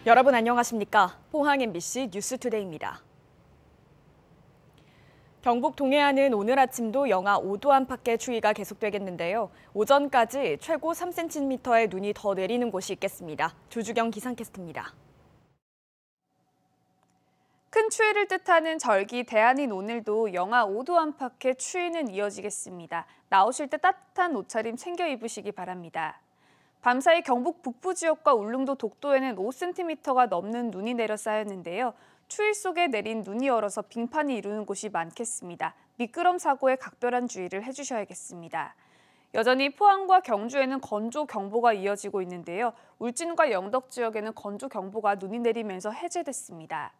여러분 안녕하십니까? 포항 MBC 뉴스투데이입니다. 경북 동해안은 오늘 아침도 영하 5도 안팎의 추위가 계속되겠는데요. 오전까지 최고 3cm의 눈이 더 내리는 곳이 있겠습니다. 조주경 기상캐스터입니다. 큰 추위를 뜻하는 절기 대안인 오늘도 영하 5도 안팎의 추위는 이어지겠습니다. 나오실 때 따뜻한 옷차림 챙겨 입으시기 바랍니다. 밤사이 경북 북부 지역과 울릉도 독도에는 5cm가 넘는 눈이 내려 쌓였는데요. 추위 속에 내린 눈이 얼어서 빙판이 이루는 곳이 많겠습니다. 미끄럼 사고에 각별한 주의를 해주셔야겠습니다. 여전히 포항과 경주에는 건조경보가 이어지고 있는데요. 울진과 영덕 지역에는 건조경보가 눈이 내리면서 해제됐습니다.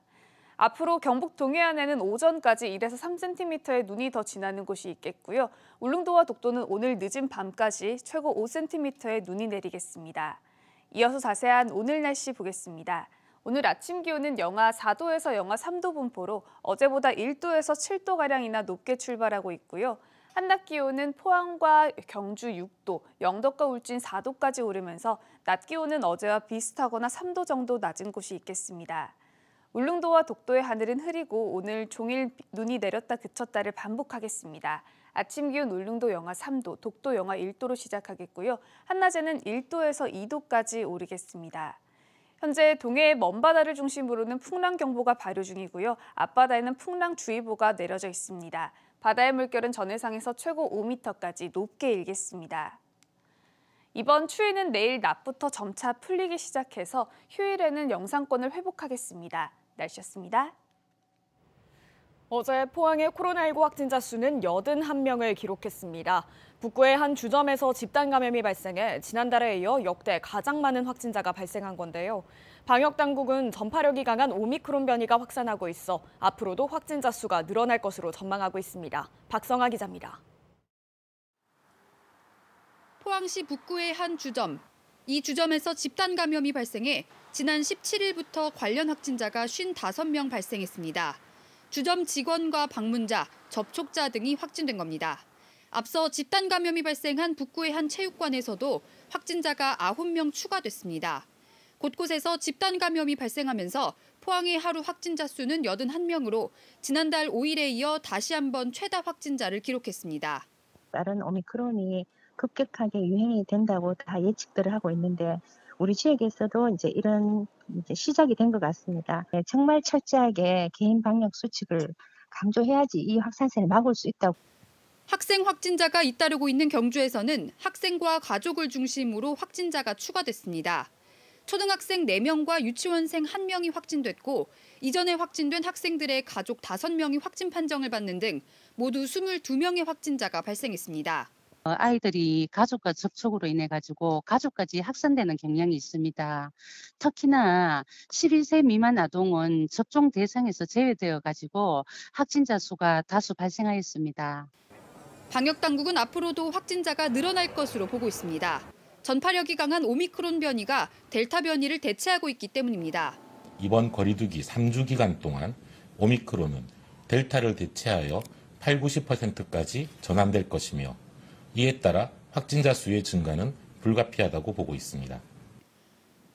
앞으로 경북 동해안에는 오전까지 1에서 3cm의 눈이 더 지나는 곳이 있겠고요. 울릉도와 독도는 오늘 늦은 밤까지 최고 5cm의 눈이 내리겠습니다. 이어서 자세한 오늘 날씨 보겠습니다. 오늘 아침 기온은 영하 4도에서 영하 3도 분포로 어제보다 1도에서 7도가량이나 높게 출발하고 있고요. 한낮 기온은 포항과 경주 6도, 영덕과 울진 4도까지 오르면서 낮 기온은 어제와 비슷하거나 3도 정도 낮은 곳이 있겠습니다. 울릉도와 독도의 하늘은 흐리고 오늘 종일 눈이 내렸다 그쳤다를 반복하겠습니다. 아침 기온 울릉도 영하 3도, 독도 영하 1도로 시작하겠고요. 한낮에는 1도에서 2도까지 오르겠습니다. 현재 동해의 먼바다를 중심으로는 풍랑경보가 발효 중이고요. 앞바다에는 풍랑주의보가 내려져 있습니다. 바다의 물결은 전해상에서 최고 5m까지 높게 일겠습니다. 이번 추위는 내일 낮부터 점차 풀리기 시작해서 휴일에는 영상권을 회복하겠습니다. 날씨였습니다. 어제 포항의 코로나19 확진자 수는 81명을 기록했습니다. 북구의 한 주점에서 집단 감염이 발생해 지난달에 이어 역대 가장 많은 확진자가 발생한 건데요. 방역당국은 전파력이 강한 오미크론 변이가 확산하고 있어 앞으로도 확진자 수가 늘어날 것으로 전망하고 있습니다. 박성아 기자입니다. 포항시 북구의 한 주점. 이 주점에서 집단 감염이 발생해 지난 17일부터 관련 확진자가 55명 발생했습니다. 주점 직원과 방문자, 접촉자 등이 확진된 겁니다. 앞서 집단 감염이 발생한 북구의 한 체육관에서도 확진자가 9명 추가됐습니다. 곳곳에서 집단 감염이 발생하면서 포항의 하루 확진자 수는 81명으로 지난달 5일에 이어 다시 한번 최다 확진자를 기록했습니다. 빠른 오미크론이 급격하게 유행이 된다고 다 예측들을 하고 있는데 우리 지역에서도 이런 시작이 된 것 같습니다. 정말 철저하게 개인 방역 수칙을 강조해야지 이 확산세를 막을 수 있다고. 학생 확진자가 잇따르고 있는 경주에서는 학생과 가족을 중심으로 확진자가 추가됐습니다. 초등학생 4명과 유치원생 1명이 확진됐고 이전에 확진된 학생들의 가족 5명이 확진 판정을 받는 등 모두 22명의 확진자가 발생했습니다. 아이들이 가족과 접촉으로 인해 가지고 가족까지 확산되는 경향이 있습니다. 특히나 11세 미만 아동은 접종 대상에서 제외되어 가지고 확진자 수가 다수 발생하였습니다. 방역당국은 앞으로도 확진자가 늘어날 것으로 보고 있습니다. 전파력이 강한 오미크론 변이가 델타 변이를 대체하고 있기 때문입니다. 이번 거리두기 3주 기간 동안 오미크론은 델타를 대체하여 8, 90%까지 전환될 것이며 이에 따라 확진자 수의 증가는 불가피하다고 보고 있습니다.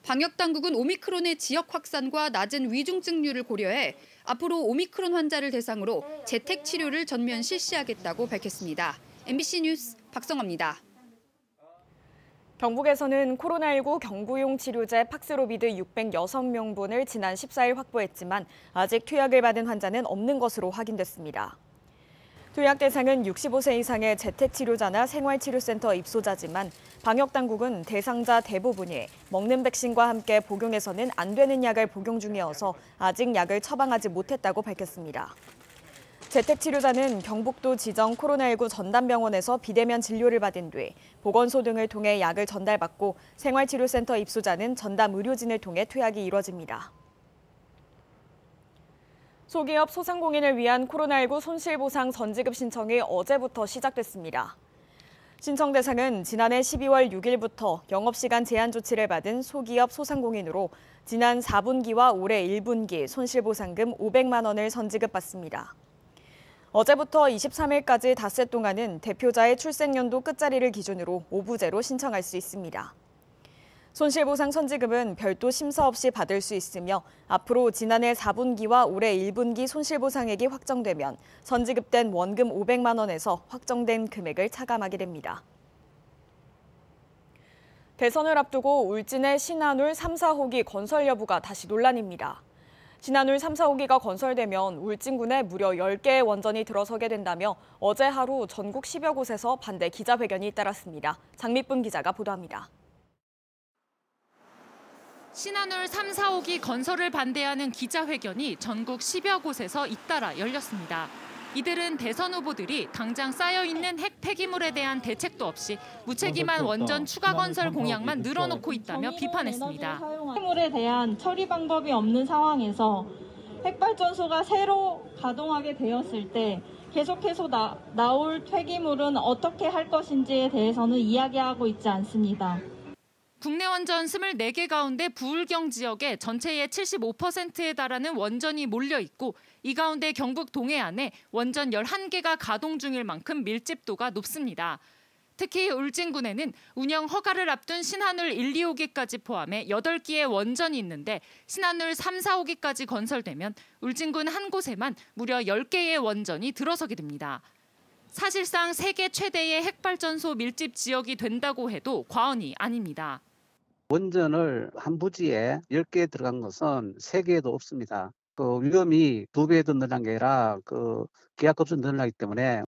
방역당국은 오미크론의 지역 확산과 낮은 위중증률을 고려해 앞으로 오미크론 환자를 대상으로 재택 치료를 전면 실시하겠다고 밝혔습니다. MBC 뉴스 박성아입니다. 경북에서는 코로나19 경구용 치료제 팍스로비드 606명분을 지난 14일 확보했지만 아직 투약을 받은 환자는 없는 것으로 확인됐습니다. 투약 대상은 65세 이상의 재택치료자나 생활치료센터 입소자지만 방역당국은 대상자 대부분이 먹는 백신과 함께 복용해서는 안 되는 약을 복용 중이어서 아직 약을 처방하지 못했다고 밝혔습니다. 재택치료자는 경북도 지정 코로나19 전담병원에서 비대면 진료를 받은 뒤 보건소 등을 통해 약을 전달받고 생활치료센터 입소자는 전담 의료진을 통해 투약이 이뤄집니다. 소기업 소상공인을 위한 코로나19 손실보상 전지급 신청이 어제부터 시작됐습니다. 신청 대상은 지난해 12월 6일부터 영업시간 제한 조치를 받은 소기업 소상공인으로 지난 4분기와 올해 1분기 손실보상금 500만 원을 선지급받습니다. 어제부터 23일까지 닷새 동안은 대표자의 출생연도 끝자리를 기준으로 오부제로 신청할 수 있습니다. 손실보상 선지급은 별도 심사 없이 받을 수 있으며 앞으로 지난해 4분기와 올해 1분기 손실보상액이 확정되면 선지급된 원금 500만 원에서 확정된 금액을 차감하게 됩니다. 대선을 앞두고 울진의 신한울 3, 4호기 건설 여부가 다시 논란입니다. 신한울 3, 4호기가 건설되면 울진군에 무려 10개의 원전이 들어서게 된다며 어제 하루 전국 10여 곳에서 반대 기자회견이 잇따랐습니다. 장미쁨 기자가 보도합니다. 신한울 3, 4호기 건설을 반대하는 기자회견이 전국 10여 곳에서 잇따라 열렸습니다. 이들은 대선 후보들이 당장 쌓여있는 핵 폐기물에 대한 대책도 없이 무책임한 원전 추가 건설 공약만 늘어놓고 있다며 비판했습니다. 폐기물에 대한 처리 방법이 없는 상황에서 핵발전소가 새로 가동하게 되었을 때 계속해서 나올 폐기물은 어떻게 할 것인지에 대해서는 이야기하고 있지 않습니다. 국내 원전 24개 가운데 부울경 지역에 전체의 75%에 달하는 원전이 몰려 있고 이 가운데 경북 동해안에 원전 11개가 가동 중일 만큼 밀집도가 높습니다. 특히 울진군에는 운영 허가를 앞둔 신한울 1, 2호기까지 포함해 8기의 원전이 있는데 신한울 3, 4호기까지 건설되면 울진군 한 곳에만 무려 10개의 원전이 들어서게 됩니다. 사실상 세계 최대의 핵발전소 밀집 지역이 된다고 해도 과언이 아닙니다. 원전을 한 부지에 10개 들어간 것은 세계에도 없습니다. 그 위험이 2배 더 늘어난 게 아니라 그 계약 급수가 늘어나기 때문에.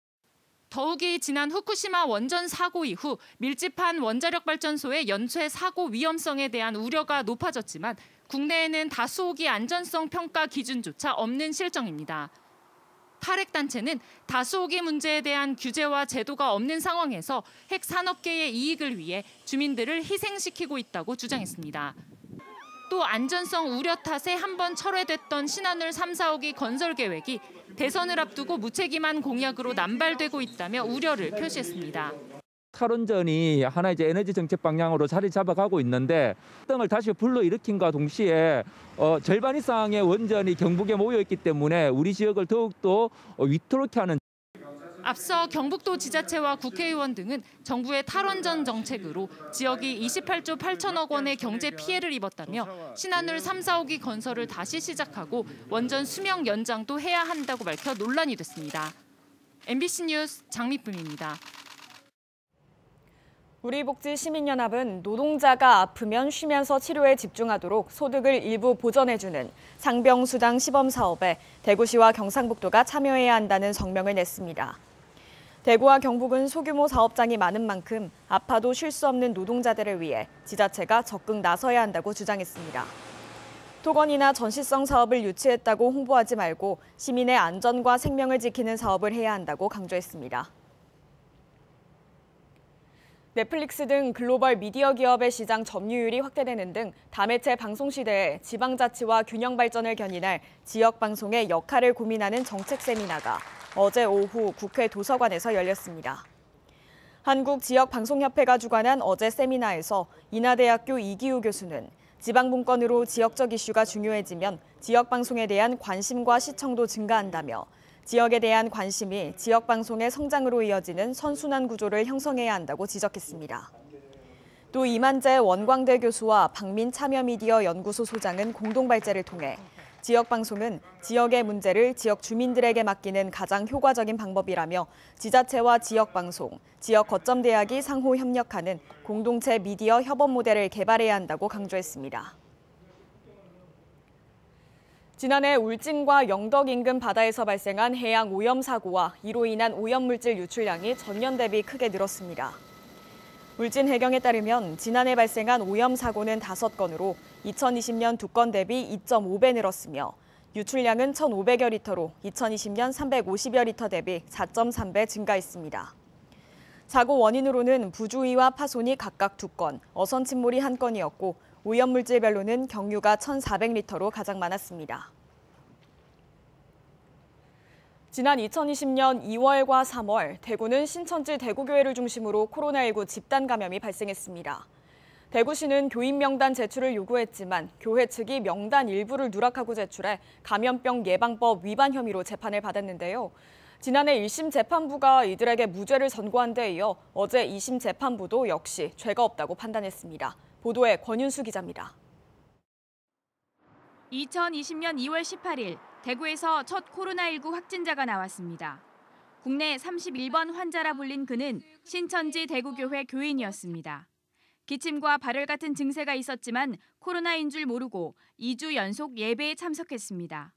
더욱이 지난 후쿠시마 원전 사고 이후 밀집한 원자력 발전소의 연쇄 사고 위험성에 대한 우려가 높아졌지만 국내에는 다수호기 안전성 평가 기준조차 없는 실정입니다. 탈핵단체는 다수호기 문제에 대한 규제와 제도가 없는 상황에서 핵 산업계의 이익을 위해 주민들을 희생시키고 있다고 주장했습니다. 또 안전성 우려 탓에 한번 철회됐던 신한울 3, 4호기 건설 계획이 대선을 앞두고 무책임한 공약으로 남발되고 있다며 우려를 표시했습니다. 탈원전이 하나 이제 에너지 정책 방향으로 자리 잡아가고 있는데 등을 다시 불러일으킨과 동시에 절반 이상의 원전이 경북에 모여 있기 때문에 우리 지역을 더욱더 위태롭게 하는. 앞서 경북도 지자체와 국회의원 등은 정부의 탈원전 정책으로 지역이 28조 8천억 원의 경제 피해를 입었다며 신한울 3, 4호기 건설을 다시 시작하고 원전 수명 연장도 해야 한다고 밝혀 논란이 됐습니다. MBC 뉴스 장미쁨입니다. 우리복지시민연합은 노동자가 아프면 쉬면서 치료에 집중하도록 소득을 일부 보전해주는 상병수당 시범사업에 대구시와 경상북도가 참여해야 한다는 성명을 냈습니다. 대구와 경북은 소규모 사업장이 많은 만큼 아파도 쉴 수 없는 노동자들을 위해 지자체가 적극 나서야 한다고 주장했습니다. 토건이나 전시성 사업을 유치했다고 홍보하지 말고 시민의 안전과 생명을 지키는 사업을 해야 한다고 강조했습니다. 넷플릭스 등 글로벌 미디어 기업의 시장 점유율이 확대되는 등 다매체 방송 시대에 지방자치와 균형 발전을 견인할 지역방송의 역할을 고민하는 정책 세미나가 어제 오후 국회 도서관에서 열렸습니다. 한국지역방송협회가 주관한 어제 세미나에서 인하대학교 이기우 교수는 지방분권으로 지역적 이슈가 중요해지면 지역방송에 대한 관심과 시청도 증가한다며 지역에 대한 관심이 지역방송의 성장으로 이어지는 선순환 구조를 형성해야 한다고 지적했습니다. 또 이만재 원광대 교수와 박민 참여미디어 연구소 소장은 공동발제를 통해 지역방송은 지역의 문제를 지역 주민들에게 맡기는 가장 효과적인 방법이라며 지자체와 지역방송, 지역 거점 대학이 상호 협력하는 공동체 미디어 협업 모델을 개발해야 한다고 강조했습니다. 지난해 울진과 영덕 인근 바다에서 발생한 해양 오염 사고와 이로 인한 오염물질 유출량이 전년 대비 크게 늘었습니다. 울진 해경에 따르면 지난해 발생한 오염 사고는 5건으로 2020년 2건 대비 2.5배 늘었으며 유출량은 1,500여 리터로 2020년 350여 리터 대비 4.3배 증가했습니다. 사고 원인으로는 부주의와 파손이 각각 2건, 어선 침몰이 1건이었고 오염물질별로는 경유가 1,400리터로 가장 많았습니다. 지난 2020년 2월과 3월, 대구는 신천지 대구교회를 중심으로 코로나19 집단 감염이 발생했습니다. 대구시는 교인 명단 제출을 요구했지만 교회 측이 명단 일부를 누락하고 제출해 감염병 예방법 위반 혐의로 재판을 받았는데요. 지난해 1심 재판부가 이들에게 무죄를 선고한 데 이어 어제 2심 재판부도 역시 죄가 없다고 판단했습니다. 보도에 권윤수 기자입니다. 2020년 2월 18일 대구에서 첫 코로나19 확진자가 나왔습니다. 국내 31번 환자라 불린 그는 신천지 대구교회 교인이었습니다. 기침과 발열 같은 증세가 있었지만 코로나인 줄 모르고 2주 연속 예배에 참석했습니다.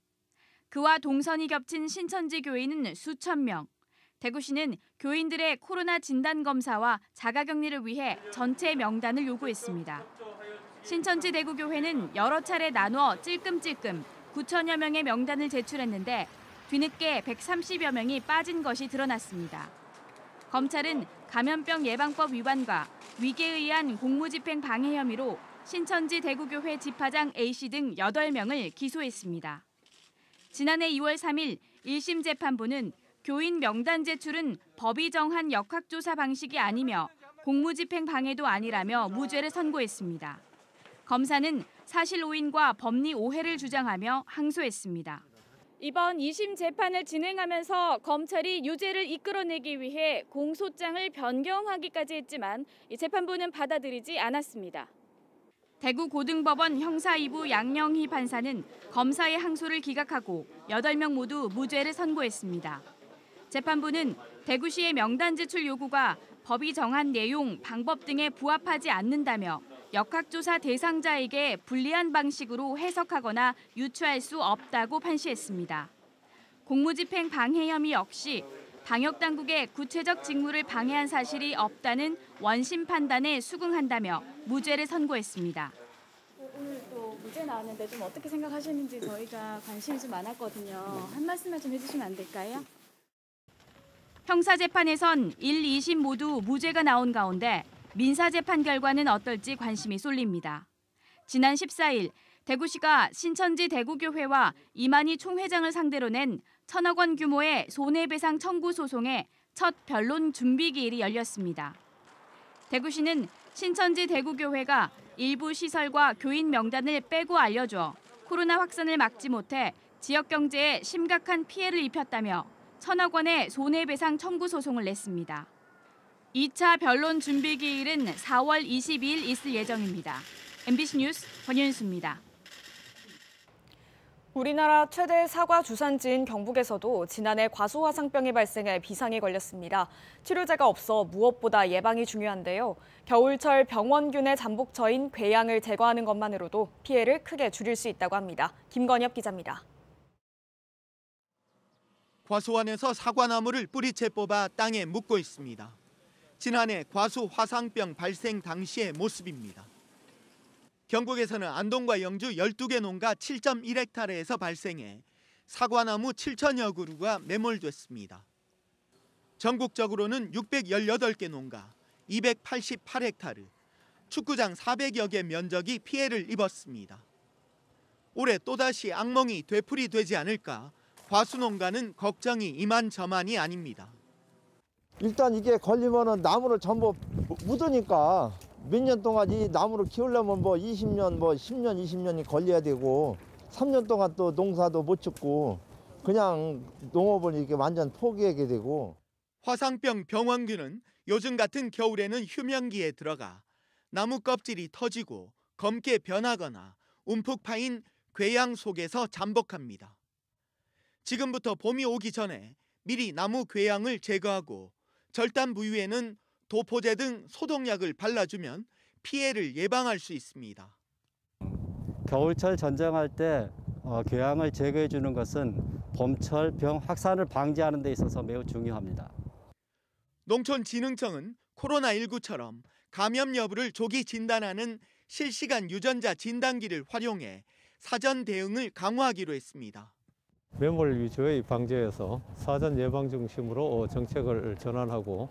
그와 동선이 겹친 신천지 교인은 수천 명. 대구시는 교인들의 코로나 진단 검사와 자가격리를 위해 전체 명단을 요구했습니다. 신천지 대구교회는 여러 차례 나눠 찔끔찔끔 9천여 명의 명단을 제출했는데 뒤늦게 130여 명이 빠진 것이 드러났습니다. 검찰은 감염병 예방법 위반과 위계에 의한 공무집행 방해 혐의로 신천지 대구교회 집화장 A씨 등 8명을 기소했습니다. 지난해 2월 3일 1심 재판부는 교인 명단 제출은 법이 정한 역학조사 방식이 아니며 공무집행 방해도 아니라며 무죄를 선고했습니다. 검사는 사실 오인과 법리 오해를 주장하며 항소했습니다. 이번 2심 재판을 진행하면서 검찰이 유죄를 이끌어내기 위해 공소장을 변경하기까지 했지만 이 재판부는 받아들이지 않았습니다. 대구고등법원 형사 2부 양영희 판사는 검사의 항소를 기각하고 8명 모두 무죄를 선고했습니다. 재판부는 대구시의 명단 제출 요구가 법이 정한 내용, 방법 등에 부합하지 않는다며 역학조사 대상자에게 불리한 방식으로 해석하거나 유추할 수 없다고 판시했습니다. 공무집행 방해 혐의 역시 방역당국의 구체적 직무를 방해한 사실이 없다는 원심 판단에 수긍한다며 무죄를 선고했습니다. 오늘 또 무죄 나왔는데 좀 어떻게 생각하시는지 저희가 관심이 좀 많았거든요. 한 말씀만 좀 해주시면 안 될까요? 형사재판에선 1, 2심 모두 무죄가 나온 가운데 민사재판 결과는 어떨지 관심이 쏠립니다. 지난 14일 대구시가 신천지 대구교회와 이만희 총회장을 상대로 낸 1,000억 원 규모의 손해배상 청구 소송의 첫 변론 준비 기일이 열렸습니다. 대구시는 신천지 대구교회가 일부 시설과 교인 명단을 빼고 알려줘 코로나 확산을 막지 못해 지역 경제에 심각한 피해를 입혔다며 1,000억 원의 손해배상 청구 소송을 냈습니다. 2차 변론 준비 기일은 4월 22일 있을 예정입니다. MBC 뉴스 권윤수입니다. 우리나라 최대 사과 주산지인 경북에서도 지난해 과수화상병이 발생해 비상이 걸렸습니다. 치료제가 없어 무엇보다 예방이 중요한데요. 겨울철 병원균의 잠복처인 궤양을 제거하는 것만으로도 피해를 크게 줄일 수 있다고 합니다. 김건엽 기자입니다. 과수원에서 사과나무를 뿌리채 뽑아 땅에 묻고 있습니다. 지난해 과수화상병 발생 당시의 모습입니다. 경북에서는 안동과 영주 12개 농가 7.1헥타르에서 발생해 사과나무 7천여 그루가 매몰됐습니다. 전국적으로는 618개 농가, 288헥타르, 축구장 400여 개 면적이 피해를 입었습니다. 올해 또다시 악몽이 되풀이되지 않을까 과수농가는 걱정이 이만저만이 아닙니다. 일단 이게 걸리면은 나무를 전부 묻으니까 몇 년 동안 이 나무를 키우려면 뭐 20년, 뭐 10년, 20년이 걸려야 되고 3년 동안 또 농사도 못 짓고 그냥 농업을 이렇게 완전 포기하게 되고. 화상병 병원균은 요즘 같은 겨울에는 휴면기에 들어가 나무 껍질이 터지고 검게 변하거나 움푹 파인 궤양 속에서 잠복합니다. 지금부터 봄이 오기 전에 미리 나무 궤양을 제거하고 절단 부위에는 도포제 등 소독약을 발라주면 피해를 예방할 수 있습니다. 겨울철 전쟁할 때 궤양을 제거해 주는 것은 봄철 병 확산을 방지하는 데 있어서 매우 중요합니다. 농촌진흥청은 코로나19처럼 감염 여부를 조기 진단하는 실시간 유전자 진단기를 활용해 사전 대응을 강화하기로 했습니다. 매몰 위주의 방제에서 사전 예방 중심으로 정책을 전환하고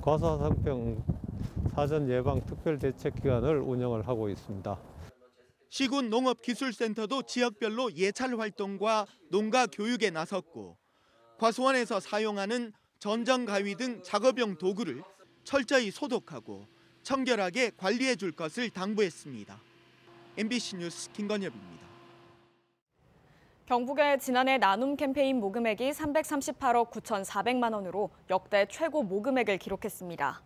과수화상병 사전 예방 특별대책기관을 운영을 하고 있습니다. 시군 농업기술센터도 지역별로 예찰 활동과 농가 교육에 나섰고 과수원에서 사용하는 전정가위 등 작업용 도구를 철저히 소독하고 청결하게 관리해 줄 것을 당부했습니다. MBC 뉴스 김건엽입니다. 경북의 지난해 나눔 캠페인 모금액이 338억 9,400만 원으로 역대 최고 모금액을 기록했습니다.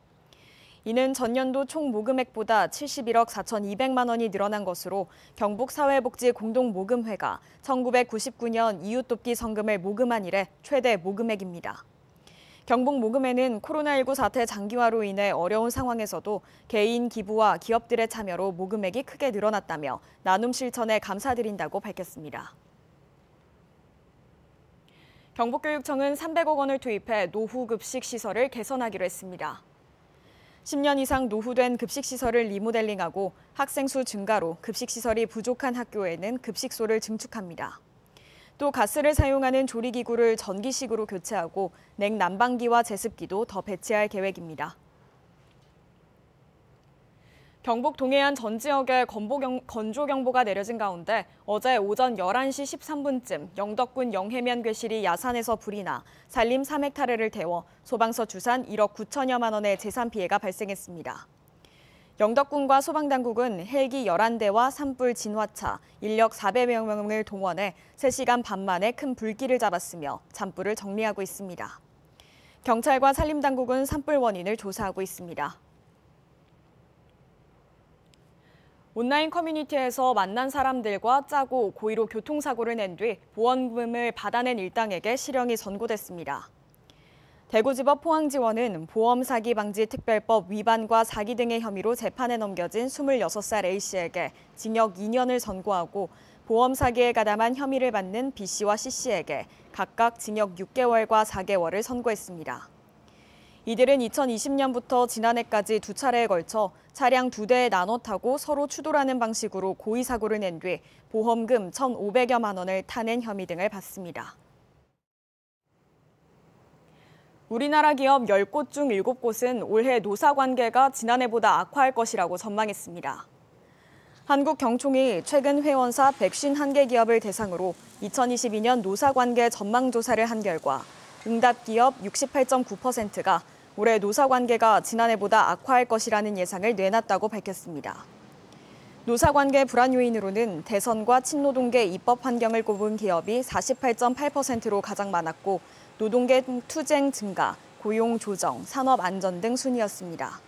이는 전년도 총 모금액보다 71억 4,200만 원이 늘어난 것으로 경북사회복지공동모금회가 1999년 이웃돕기 성금을 모금한 이래 최대 모금액입니다. 경북모금회는 코로나19 사태 장기화로 인해 어려운 상황에서도 개인 기부와 기업들의 참여로 모금액이 크게 늘어났다며 나눔 실천에 감사드린다고 밝혔습니다. 경북교육청은 300억 원을 투입해 노후급식 시설을 개선하기로 했습니다. 10년 이상 노후된 급식시설을 리모델링하고 학생 수 증가로 급식시설이 부족한 학교에는 급식소를 증축합니다. 또 가스를 사용하는 조리기구를 전기식으로 교체하고 냉난방기와 제습기도 더 배치할 계획입니다. 경북 동해안 전 지역에 건조경보가 내려진 가운데 어제 오전 11시 13분쯤 영덕군 영해면 괴실이 야산에서 불이 나 산림 3헥타르를 태워 소방서 주산 1억 9천여만 원의 재산 피해가 발생했습니다. 영덕군과 소방당국은 헬기 11대와 산불 진화차, 인력 400여 명을 동원해 3시간 반 만에 큰 불길을 잡았으며 잔불을 정리하고 있습니다. 경찰과 산림당국은 산불 원인을 조사하고 있습니다. 온라인 커뮤니티에서 만난 사람들과 짜고 고의로 교통사고를 낸 뒤 보험금을 받아낸 일당에게 실형이 선고됐습니다. 대구지법 포항지원은 보험 사기 방지 특별법 위반과 사기 등의 혐의로 재판에 넘겨진 26살 A씨에게 징역 2년을 선고하고 보험 사기에 가담한 혐의를 받는 B씨와 C씨에게 각각 징역 6개월과 4개월을 선고했습니다. 이들은 2020년부터 지난해까지 2차례에 걸쳐 차량 2대에 나눠 타고 서로 추돌하는 방식으로 고의 사고를 낸 뒤 보험금 1,500여만 원을 타낸 혐의 등을 받습니다. 우리나라 기업 10곳 중 7곳은 올해 노사 관계가 지난해보다 악화할 것이라고 전망했습니다. 한국경총이 최근 회원사 151개 기업을 대상으로 2022년 노사 관계 전망 조사를 한 결과 응답 기업 68.9%가 올해 노사 관계가 지난해보다 악화할 것이라는 예상을 내놨다고 밝혔습니다. 노사 관계 불안 요인으로는 대선과 친노동계 입법 환경을 꼽은 기업이 48.8%로 가장 많았고 노동계 투쟁 증가, 고용 조정, 산업 안전 등 순이었습니다.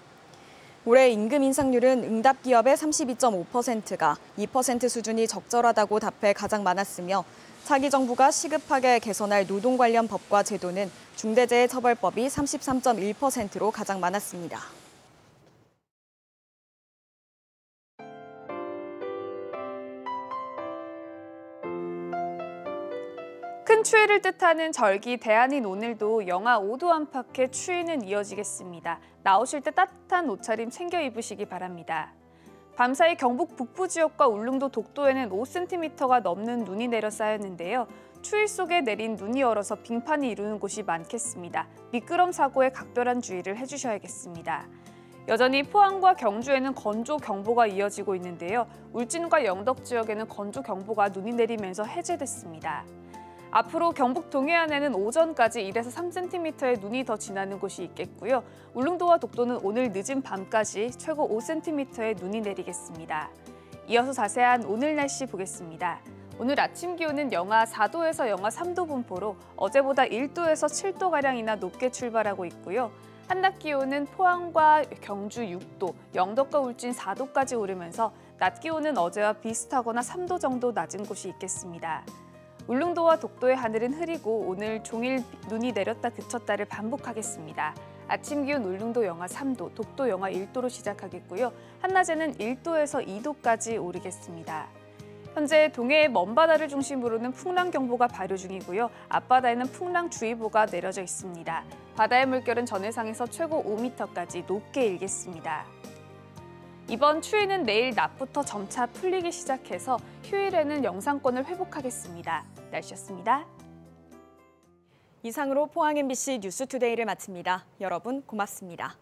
올해 임금 인상률은 응답 기업의 32.5%가 2% 수준이 적절하다고 답해 가장 많았으며 차기 정부가 시급하게 개선할 노동 관련 법과 제도는 중대재해처벌법이 33.1%로 가장 많았습니다. 큰 추위를 뜻하는 절기 대안인 오늘도 영하 5도 안팎의 추위는 이어지겠습니다. 나오실 때 따뜻한 옷차림 챙겨 입으시기 바랍니다. 밤사이 경북 북부 지역과 울릉도 독도에는 5cm가 넘는 눈이 내려 쌓였는데요. 추위 속에 내린 눈이 얼어서 빙판이 이루는 곳이 많겠습니다. 미끄럼 사고에 각별한 주의를 해주셔야겠습니다. 여전히 포항과 경주에는 건조경보가 이어지고 있는데요. 울진과 영덕 지역에는 건조경보가 눈이 내리면서 해제됐습니다. 앞으로 경북 동해안에는 오전까지 1에서 3cm의 눈이 더 지나는 곳이 있겠고요. 울릉도와 독도는 오늘 늦은 밤까지 최고 5cm의 눈이 내리겠습니다. 이어서 자세한 오늘 날씨 보겠습니다. 오늘 아침 기온은 영하 4도에서 영하 3도 분포로 어제보다 1도에서 7도가량이나 높게 출발하고 있고요. 한낮 기온은 포항과 경주 6도, 영덕과 울진 4도까지 오르면서 낮 기온은 어제와 비슷하거나 3도 정도 낮은 곳이 있겠습니다. 울릉도와 독도의 하늘은 흐리고 오늘 종일 눈이 내렸다 그쳤다를 반복하겠습니다. 아침 기온 울릉도 영하 3도, 독도 영하 1도로 시작하겠고요. 한낮에는 1도에서 2도까지 오르겠습니다. 현재 동해의 먼바다를 중심으로는 풍랑경보가 발효 중이고요. 앞바다에는 풍랑주의보가 내려져 있습니다. 바다의 물결은 전해상에서 최고 5m까지 높게 일겠습니다. 이번 추위는 내일 낮부터 점차 풀리기 시작해서 휴일에는 영상권을 회복하겠습니다. 날씨였습니다. 이상으로 포항 MBC 뉴스투데이를 마칩니다. 여러분 고맙습니다.